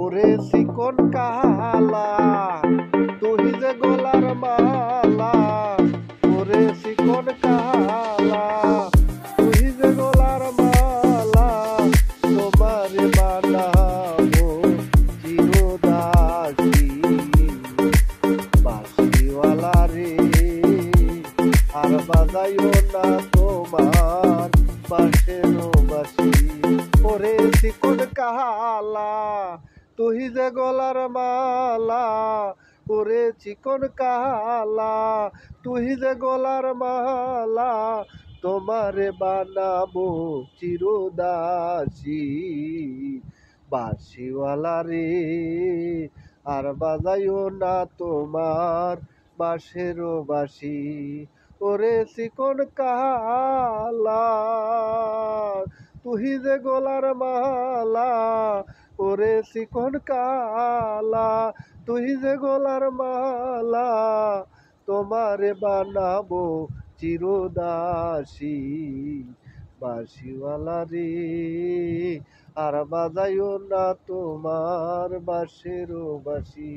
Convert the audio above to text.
ওরে চিকন কালা তুই যে গলার মালা, ওরে চিকন কালা তুই যে গলার মালা, তোমারে বানাবো চিরদাসী বাঁশিওয়ালা রে, আর বাজাইও না তোমার বাঁশেরও বাঁশি। ওরে চিকন কালা তুই যে গলার মালা, ওরে চিকন কালা তুই যে গলার মালা, তোমারে বানাবো চিরদাসী বাঁশিওয়ালা রে, আর বাজাইও না তোমার বাঁশেরও বাঁশি। ওরে চিকন কালা তুই যে গলার মালা, ওরে চিকন কালা তুই যে গলার মালা, তোমারে বানাবো চিরদাসী বাঁশিওয়ালা রে, আর বাজাইও না তোমার বাঁশেরও বাঁশি।